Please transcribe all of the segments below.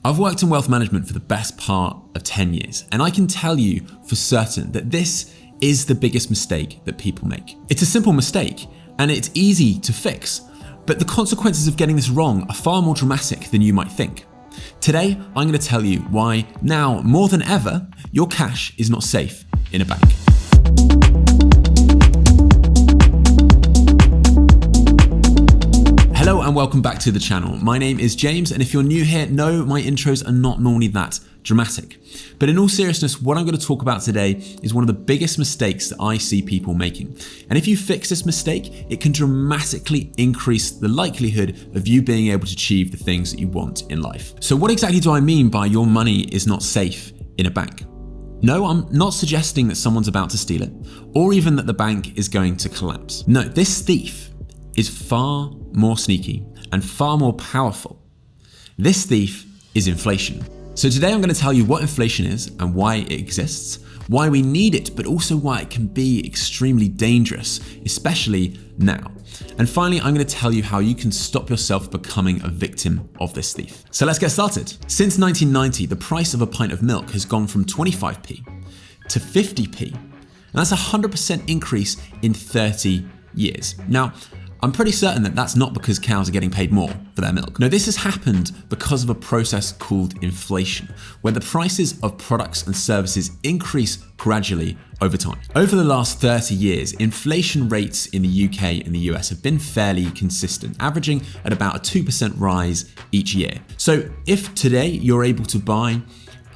I've worked in wealth management for the best part of 10 years, and I can tell you for certain that this is the biggest mistake that people make. It's a simple mistake, and it's easy to fix, but the consequences of getting this wrong are far more dramatic than you might think. Today, I'm going to tell you why now, more than ever, your cash is not safe in a bank. Hello and welcome back to the channel. My name is James, and if you're new here, no, my intros are not normally that dramatic. But in all seriousness, what I'm going to talk about today is one of the biggest mistakes that I see people making. And if you fix this mistake, it can dramatically increase the likelihood of you being able to achieve the things that you want in life. So what exactly do I mean by your money is not safe in a bank? No, I'm not suggesting that someone's about to steal it, or even that the bank is going to collapse. No, this thief is far more sneaky and far more powerful. This thief is inflation. So today I'm going to tell you what inflation is and why it exists, why we need it, but also why it can be extremely dangerous, especially now. And finally, I'm going to tell you how you can stop yourself becoming a victim of this thief. So let's get started. Since 1990, the price of a pint of milk has gone from 25p to 50p, and that's a 100% increase in 30 years. Now, I'm pretty certain that that's not because cows are getting paid more for their milk. No, this has happened because of a process called inflation, where the prices of products and services increase gradually over time. Over the last 30 years, inflation rates in the UK and the US have been fairly consistent, averaging at about a 2% rise each year. So if today you're able to buy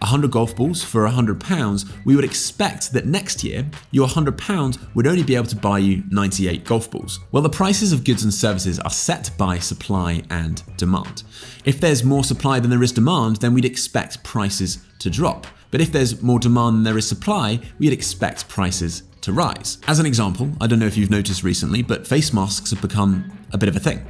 100 golf balls for £100, we would expect that next year, your £100 would only be able to buy you 98 golf balls. Well, the prices of goods and services are set by supply and demand. If there's more supply than there is demand, then we'd expect prices to drop. But if there's more demand than there is supply, we'd expect prices to rise. As an example, I don't know if you've noticed recently, but face masks have become a bit of a thing.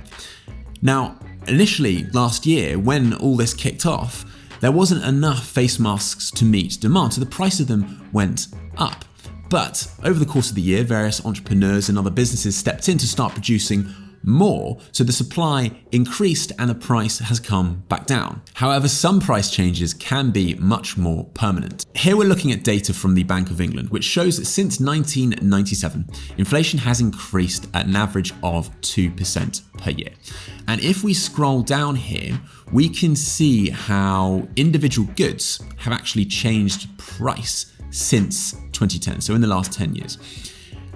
Now, initially last year, when all this kicked off, there wasn't enough face masks to meet demand, so the price of them went up. But over the course of the year, various entrepreneurs and other businesses stepped in to start producing more, so the supply increased and the price has come back down. However, some price changes can be much more permanent. Here we're looking at data from the Bank of England, which shows that since 1997, inflation has increased at an average of 2% per year. And if we scroll down here, we can see how individual goods have actually changed price since 2010, so in the last 10 years.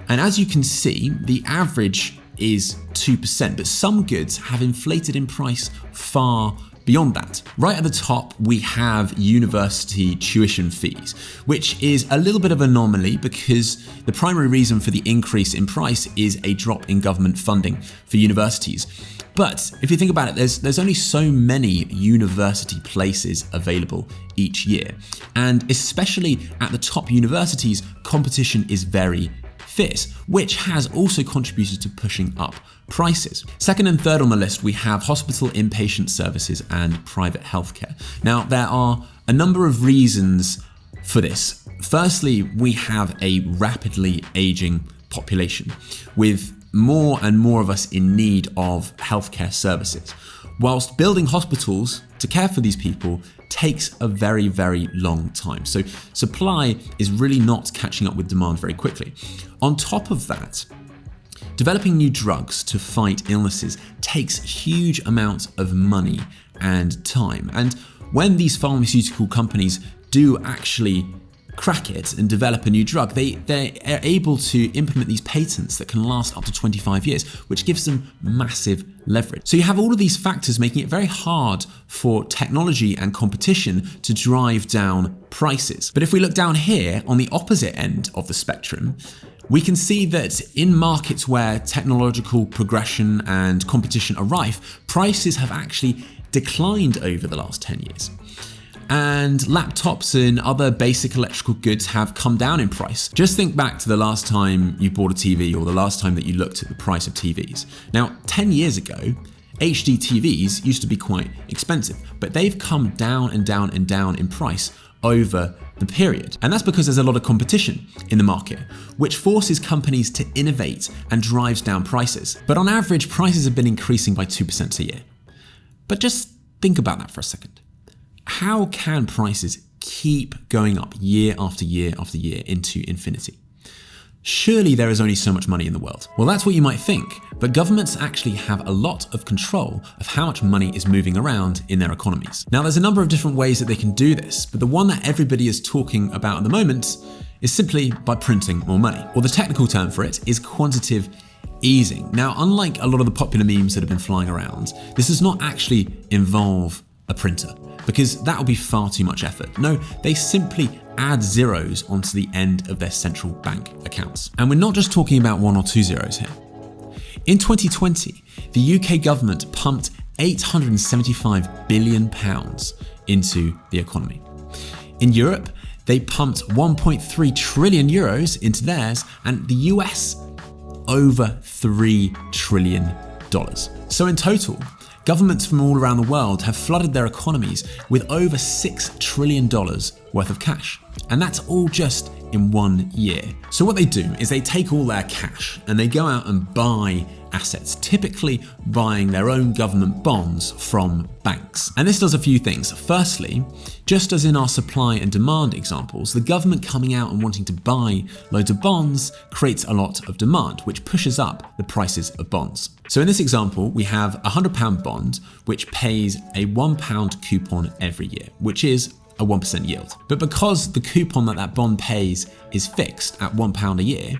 And as you can see, the average is 2%, but some goods have inflated in price far beyond that. Right at the top, we have university tuition fees, which is a little bit of an anomaly because the primary reason for the increase in price is a drop in government funding for universities. But if you think about it, there's only so many university places available each year. And especially at the top universities, competition is very fierce, which has also contributed to pushing up prices. Second and third on the list, we have hospital inpatient services and private healthcare. Now, there are a number of reasons for this. Firstly, we have a rapidly aging population with more and more of us in need of healthcare services. Whilst building hospitals to care for these people takes a very, very long time. So supply is really not catching up with demand very quickly. On top of that, developing new drugs to fight illnesses takes huge amounts of money and time. And when these pharmaceutical companies do actually crack it and develop a new drug, they're able to implement these patents that can last up to 25 years, which gives them massive leverage. So you have all of these factors making it very hard for technology and competition to drive down prices. But if we look down here on the opposite end of the spectrum, we can see that in markets where technological progression and competition are rife, prices have actually declined over the last 10 years. And laptops and other basic electrical goods have come down in price. Just think back to the last time you bought a TV or the last time that you looked at the price of TVs. Now, 10 years ago, HD TVs used to be quite expensive, but they've come down and down and down in price over the period. And that's because there's a lot of competition in the market, which forces companies to innovate and drives down prices. But on average, prices have been increasing by 2% a year. But just think about that for a second. How can prices keep going up year after year after year into infinity? Surely there is only so much money in the world. Well, that's what you might think, but governments actually have a lot of control of how much money is moving around in their economies. Now, there's a number of different ways that they can do this, but the one that everybody is talking about at the moment is simply by printing more money. Or the technical term for it is quantitative easing. Now, unlike a lot of the popular memes that have been flying around, this does not actually involve a printer, because that would be far too much effort. No, they simply add zeros onto the end of their central bank accounts. And we're not just talking about 1 or 2 zeros here. In 2020, the UK government pumped £875 billion into the economy. In Europe, they pumped 1.3 trillion euros into theirs, and the US over $3 trillion. So in total, governments from all around the world have flooded their economies with over $6 trillion worth of cash. And that's all just in 1 year. So what they do is they take all their cash and they go out and buy assets, typically buying their own government bonds from banks. And this does a few things. Firstly, just as in our supply and demand examples, the government coming out and wanting to buy loads of bonds creates a lot of demand, which pushes up the prices of bonds. So in this example, we have a £100 bond, which pays a £1 coupon every year, which is a 1% yield. But because the coupon that bond pays is fixed at £1 a year,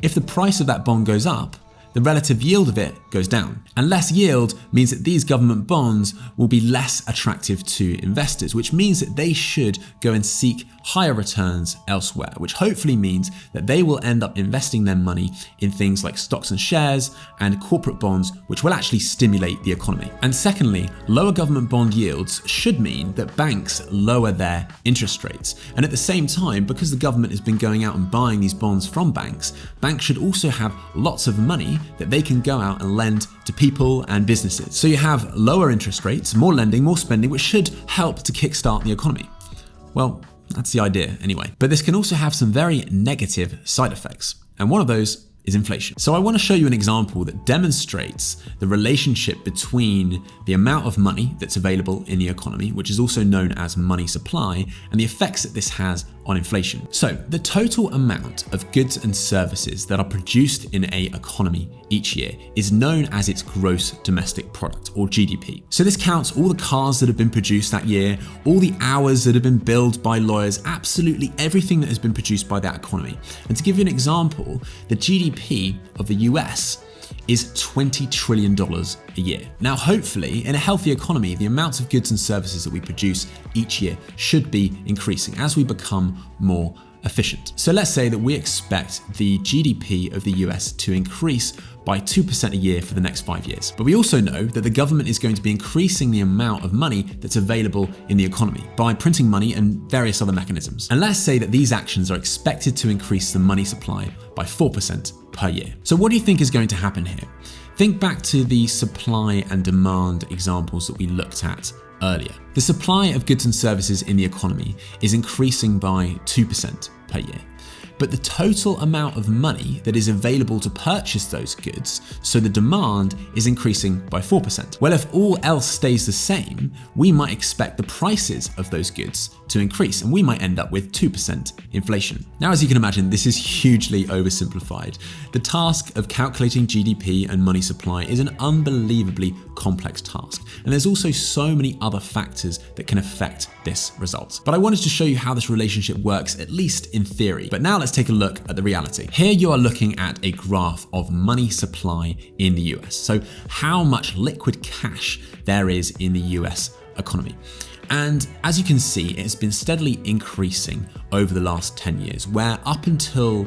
if the price of that bond goes up, the relative yield of it goes down. And less yield means that these government bonds will be less attractive to investors, which means that they should go and seek higher returns elsewhere, which hopefully means that they will end up investing their money in things like stocks and shares and corporate bonds, which will actually stimulate the economy. And secondly, lower government bond yields should mean that banks lower their interest rates. And at the same time, because the government has been going out and buying these bonds from banks, banks should also have lots of money that they can go out and lend to people and businesses. So you have lower interest rates, more lending, more spending, which should help to kickstart the economy. Well, that's the idea anyway. But this can also have some very negative side effects. And one of those is inflation. So I want to show you an example that demonstrates the relationship between the amount of money that's available in the economy, which is also known as money supply, and the effects that this has on inflation. So the total amount of goods and services that are produced in an economy each year is known as its gross domestic product, or GDP. So this counts all the cars that have been produced that year, all the hours that have been billed by lawyers, absolutely everything that has been produced by that economy. And to give you an example, the GDP of the US is $20 trillion a year. Now, hopefully, in a healthy economy, the amounts of goods and services that we produce each year should be increasing as we become more efficient. So let's say that we expect the GDP of the US to increase by 2% a year for the next 5 years. But we also know that the government is going to be increasing the amount of money that's available in the economy by printing money and various other mechanisms. And let's say that these actions are expected to increase the money supply by 4% per year. So what do you think is going to happen here? Think back to the supply and demand examples that we looked at earlier. The supply of goods and services in the economy is increasing by 2% per year. But the total amount of money that is available to purchase those goods, so the demand, is increasing by 4%. Well, if all else stays the same, we might expect the prices of those goods to increase, and we might end up with 2% inflation. Now, as you can imagine, this is hugely oversimplified. The task of calculating GDP and money supply is an unbelievably complex task, and there's also so many other factors that can affect this result. But I wanted to show you how this relationship works, at least in theory. But now let's take a look at the reality. Here you are looking at a graph of money supply in the US. So how much liquid cash there is in the US economy. And as you can see, it has been steadily increasing over the last 10 years, where up until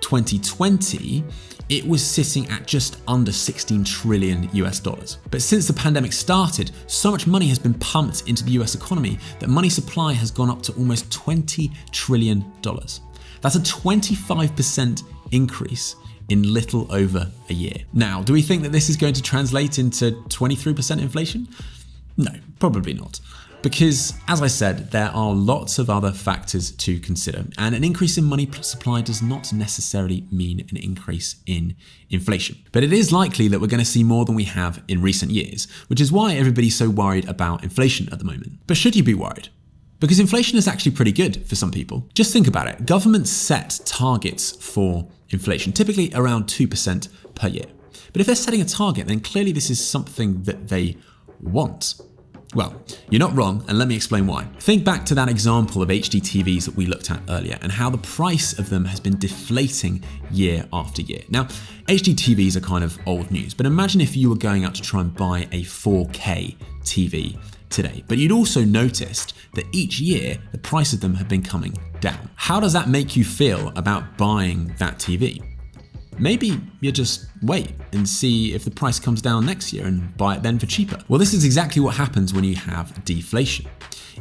2020, it was sitting at just under 16 trillion US dollars. But since the pandemic started, so much money has been pumped into the US economy that money supply has gone up to almost $20 trillion. That's a 25% increase in little over a year. Now, do we think that this is going to translate into 23% inflation? No, probably not. Because, as I said, there are lots of other factors to consider, and an increase in money supply does not necessarily mean an increase in inflation. But it is likely that we're going to see more than we have in recent years, which is why everybody's so worried about inflation at the moment. But should you be worried? Because inflation is actually pretty good for some people. Just think about it. Governments set targets for inflation, typically around 2% per year. But if they're setting a target, then clearly this is something that they want. Well, you're not wrong, and let me explain why. Think back to that example of HD TVs that we looked at earlier and how the price of them has been deflating year after year. Now, HD TVs are kind of old news, but imagine if you were going out to try and buy a 4K TV today, but you'd also noticed that each year the price of them have been coming down. How does that make you feel about buying that TV? Maybe you just wait and see if the price comes down next year and buy it then for cheaper. Well, this is exactly what happens when you have deflation.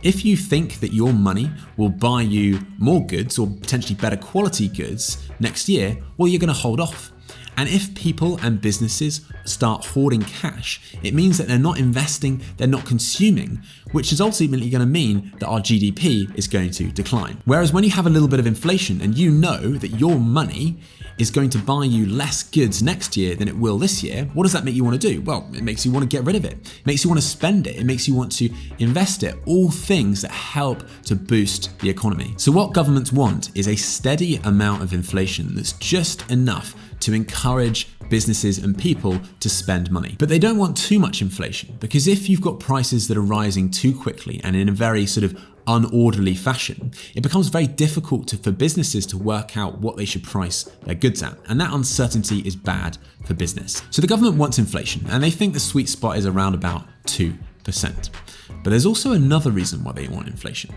If you think that your money will buy you more goods or potentially better quality goods next year, well, you're going to hold off. And if people and businesses start hoarding cash, it means that they're not investing, they're not consuming, which is ultimately going to mean that our GDP is going to decline. Whereas when you have a little bit of inflation and you know that your money is going to buy you less goods next year than it will this year, what does that make you want to do? Well, it makes you want to get rid of it. It makes you want to spend it. It makes you want to invest it. All things that help to boost the economy. So what governments want is a steady amount of inflation that's just enough to encourage businesses and people to spend money. But they don't want too much inflation, because if you've got prices that are rising too quickly and in a very sort of unorderly fashion, it becomes very difficult for businesses to work out what they should price their goods at. And that uncertainty is bad for business. So the government wants inflation, and they think the sweet spot is around about 2%. But there's also another reason why they want inflation,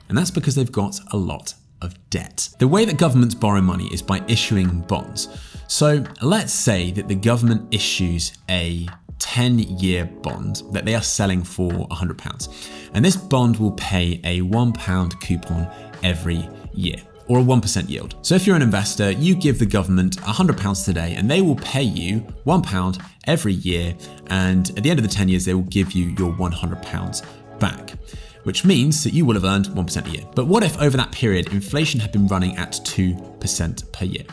and that's because they've got a lot of debt. The way that governments borrow money is by issuing bonds. So let's say that the government issues a 10-year bond that they are selling for £100. And this bond will pay a £1 coupon every year, or a 1% yield. So if you're an investor, you give the government £100 today and they will pay you £1 every year. And at the end of the 10 years, they will give you your £100 back, which means that you will have earned 1% a year. But what if over that period, inflation had been running at 2% per year?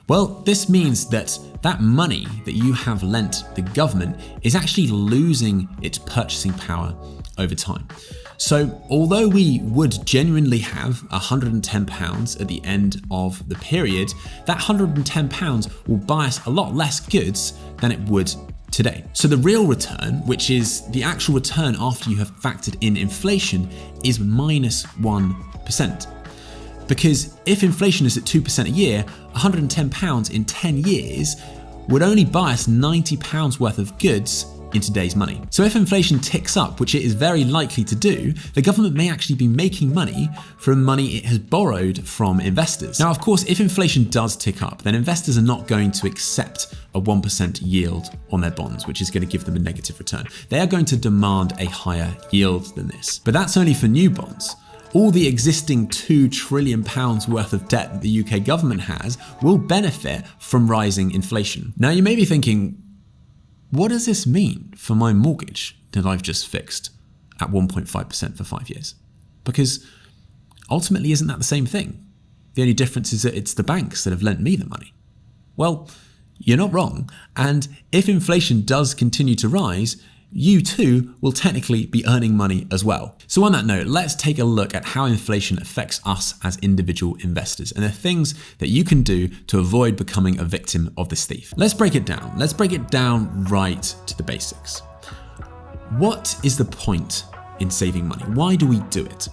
Well, this means that that money that you have lent the government is actually losing its purchasing power over time. So although we would genuinely have £110 at the end of the period, that £110 will buy us a lot less goods than it would today. So the real return, which is the actual return after you have factored in inflation, is -1%. Because if inflation is at 2% a year, £110 in 10 years would only buy us £90 worth of goods in today's money. So if inflation ticks up, which it is very likely to do, the government may actually be making money from money it has borrowed from investors. Now, of course, if inflation does tick up, then investors are not going to accept a 1% yield on their bonds, which is going to give them a negative return. They are going to demand a higher yield than this. But that's only for new bonds. All the existing £2 trillion worth of debt that the UK government has will benefit from rising inflation. Now, you may be thinking, what does this mean for my mortgage that I've just fixed at 1.5% for 5 years? Because ultimately, isn't that the same thing? The only difference is that it's the banks that have lent me the money. Well, you're not wrong. And if inflation does continue to rise, you too will technically be earning money as well. So on that note, let's take a look at how inflation affects us as individual investors and the things that you can do to avoid becoming a victim of this thief. Let's break it down. Let's break it down right to the basics. What is the point in saving money? Why do we do it?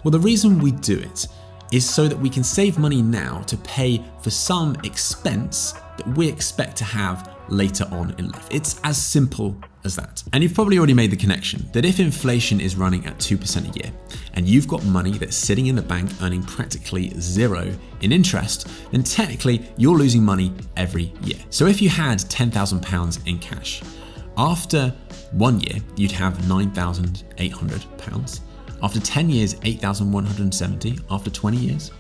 Well, the reason we do it is so that we can save money now to pay for some expense that we expect to have later on in life. It's as simple as that. And you've probably already made the connection that if inflation is running at 2% a year and you've got money that's sitting in the bank earning practically zero in interest, then technically you're losing money every year. So if you had £10,000 in cash, after 1 year, you'd have £9,800. After 10 years, 8,170. After 20 years,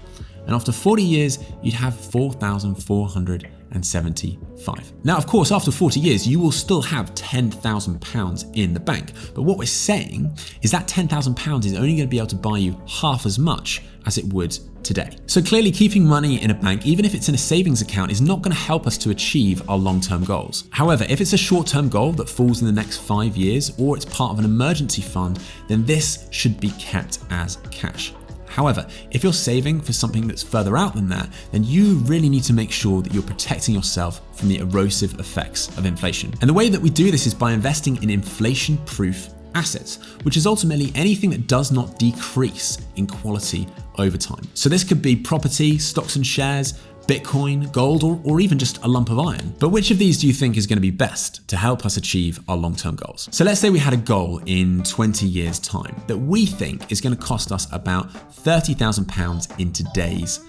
and after 40 years, you'd have £4,480. £10,975. Now, of course, after 40 years, you will still have £10,000 in the bank. But what we're saying is that £10,000 is only going to be able to buy you half as much as it would today. So clearly, keeping money in a bank, even if it's in a savings account, is not going to help us to achieve our long-term goals. However, if it's a short-term goal that falls in the next 5 years, or it's part of an emergency fund, then this should be kept as cash. However, if you're saving for something that's further out than that, then you really need to make sure that you're protecting yourself from the erosive effects of inflation. And the way that we do this is by investing in inflation-proof assets, which is ultimately anything that does not decrease in quality over time. So this could be property, stocks and shares, Bitcoin, gold, or even just a lump of iron. But which of these do you think is going to be best to help us achieve our long-term goals? So let's say we had a goal in 20 years' time that we think is going to cost us about £30,000 in today's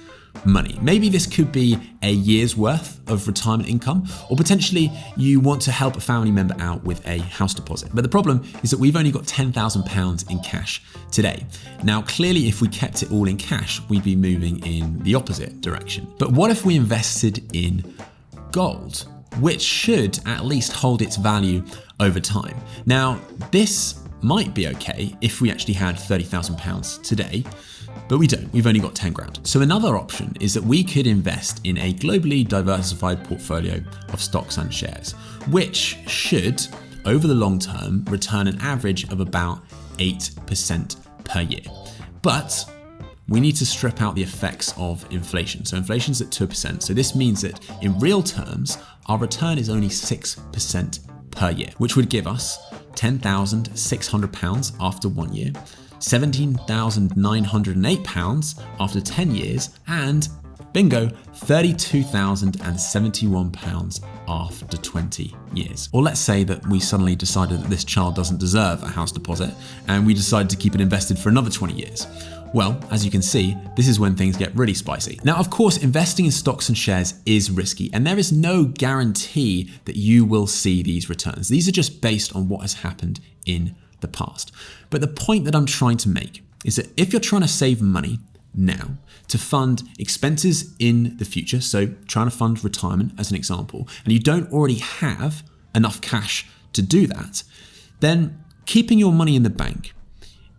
money. Maybe this could be a year's worth of retirement income, or potentially you want to help a family member out with a house deposit. But the problem is that we've only got £10,000 in cash today. Now, clearly, if we kept it all in cash, we'd be moving in the opposite direction. But what if we invested in gold, which should at least hold its value over time? Now, this might be okay if we actually had £30,000 today, but we don't. We've only got 10 grand. So another option is that we could invest in a globally diversified portfolio of stocks and shares, which should, over the long term, return an average of about 8% per year. But we need to strip out the effects of inflation. So inflation's at 2%. So this means that in real terms, our return is only 6% per year, which would give us £10,600 after 1 year, £17,908 after 10 years, and bingo, £32,071 after 20 years. Or let's say that we suddenly decided that this child doesn't deserve a house deposit and we decided to keep it invested for another 20 years. Well, as you can see, this is when things get really spicy. Now, of course, investing in stocks and shares is risky, and there is no guarantee that you will see these returns. These are just based on what has happened in the past. But the point that I'm trying to make is that if you're trying to save money now to fund expenses in the future, so trying to fund retirement as an example, and you don't already have enough cash to do that, then keeping your money in the bank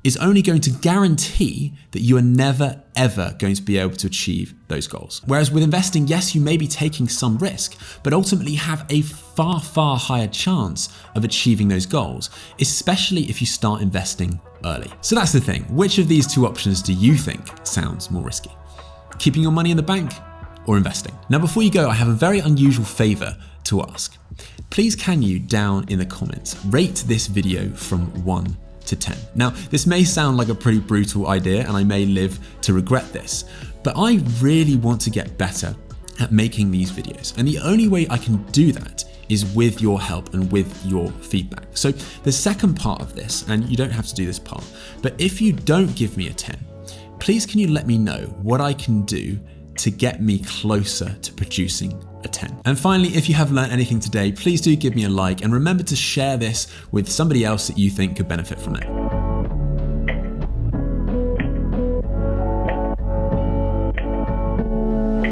is only going to guarantee that you are never, ever going to be able to achieve those goals. Whereas with investing, yes, you may be taking some risk, but ultimately have a far, far higher chance of achieving those goals, especially if you start investing early. So that's the thing. Which of these two options do you think sounds more risky? Keeping your money in the bank or investing? Now, before you go, I have a very unusual favor to ask. Please can you, down in the comments, rate this video from 1 to 10. Now, this may sound like a pretty brutal idea and I may live to regret this, but I really want to get better at making these videos. And the only way I can do that is with your help and with your feedback. So the second part of this, and you don't have to do this part, but if you don't give me a 10, please can you let me know what I can do to get me closer to producing a 10. And finally, if you have learned anything today, please do give me a like and remember to share this with somebody else that you think could benefit from it.